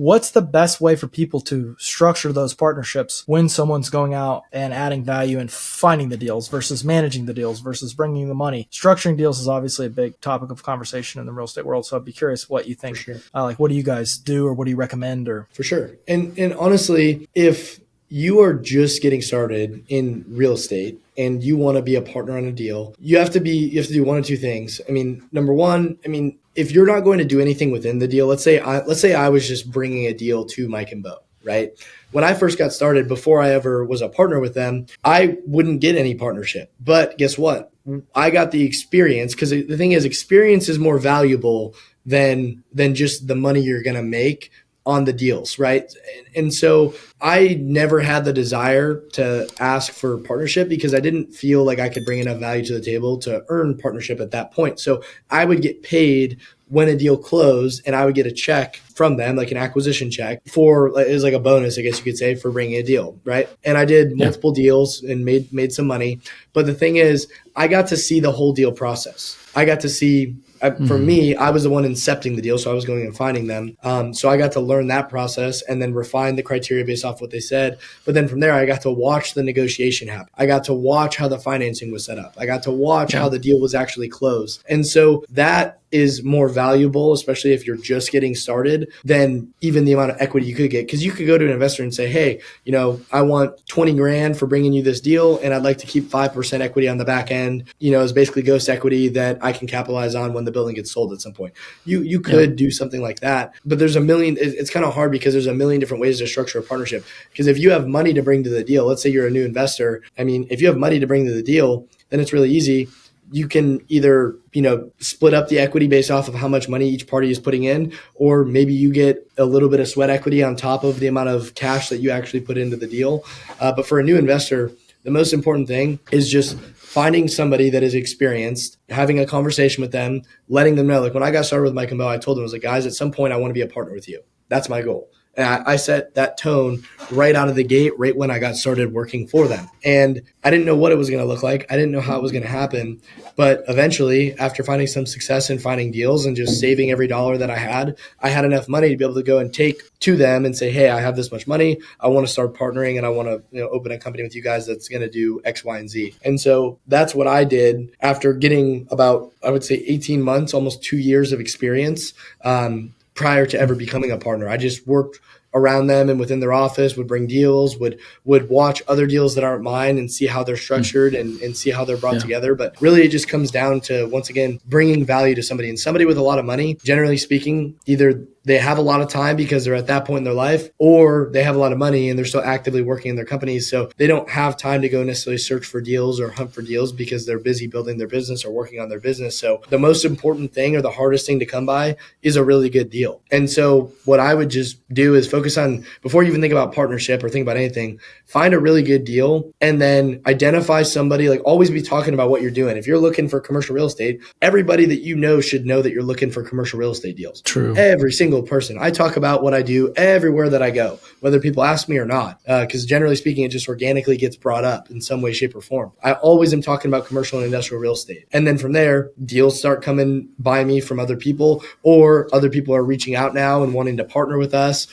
what's the best way for people to structure those partnerships when someone's going out and adding value and finding the deals versus managing the deals versus bringing the money? Structuring deals is obviously a big topic of conversation in the real estate world. So I'd be curious what you think. For sure. Like, what do you guys do, or what do you recommend? Or For sure. And honestly, if you are just getting started in real estate and you want to be a partner on a deal, you have to do one of two things. I mean, number one, if you're not going to do anything within the deal, let's say I was just bringing a deal to Mike and Bo, right? When I first got started, before I ever was a partner with them, I wouldn't get any partnership. But guess what? I got the experience, because the thing is, experience is more valuable than just the money you're going to make on the deals, right? And so I never had the desire to ask for partnership because I didn't feel like I could bring enough value to the table to earn partnership at that point. So I would get paid when a deal closed, and I would get a check from them, like an acquisition check it was like a bonus, I guess you could say, for bringing a deal, right? And I did multiple deals and made some money. But the thing is, I got to see the whole deal process. I got to see, for me, I was the one incepting the deal, so I was going and finding them. So I got to learn that process and then refine the criteria based off what they said. But then from there, I got to watch the negotiation happen. I got to watch how the financing was set up. I got to watch how the deal was actually closed. And so that is more valuable, especially if you're just getting started, than even the amount of equity you could get. Because you could go to an investor and say, hey, I want 20 grand for bringing you this deal, and I'd like to keep 5% equity on the back end, as basically ghost equity that I can capitalize on when the building gets sold at some point. You could do something like that, but there's it's kind of hard because there's a million different ways to structure a partnership. Because if you have money to bring to the deal, let's say you're a new investor, if you have money to bring to the deal, then it's really easy. You can either, split up the equity based off of how much money each party is putting in, or maybe you get a little bit of sweat equity on top of the amount of cash that you actually put into the deal. But for a new investor, the most important thing is just finding somebody that is experienced, having a conversation with them, letting them know. Like when I got started with Mike and Bo, I told them, I was like, guys, at some point I want to be a partner with you. That's my goal. And I set that tone right out of the gate, right when I got started working for them. And I didn't know what it was going to look like. I didn't know how it was going to happen. But eventually, after finding some success in finding deals and just saving every dollar that I had enough money to be able to go and take to them and say, hey, I have this much money. I want to start partnering, and I want to open a company with you guys that's going to do X, Y, and Z. And so that's what I did after getting about, I would say, 18 months, almost 2 years of experience. Prior to ever becoming a partner, I just worked around them and within their office, would bring deals, would watch other deals that aren't mine and see how they're structured and see how they're brought together. But really, it just comes down to, once again, bringing value to somebody. And somebody with a lot of money, generally speaking, either they have a lot of time because they're at that point in their life, or they have a lot of money and they're still actively working in their companies. So they don't have time to go necessarily search for deals or hunt for deals because they're busy building their business or working on their business. So the most important thing, or the hardest thing to come by, is a really good deal. And so what I would just do is focus on, before you even think about partnership or think about anything, find a really good deal and then identify somebody. Like, always be talking about what you're doing. If you're looking for commercial real estate, everybody that should know that you're looking for commercial real estate deals. True. Every single person. I talk about what I do everywhere that I go, whether people ask me or not, because generally speaking, it just organically gets brought up in some way, shape, or form. I always am talking about commercial and industrial real estate. And then from there, deals start coming by me from other people, or other people are reaching out now and wanting to partner with us,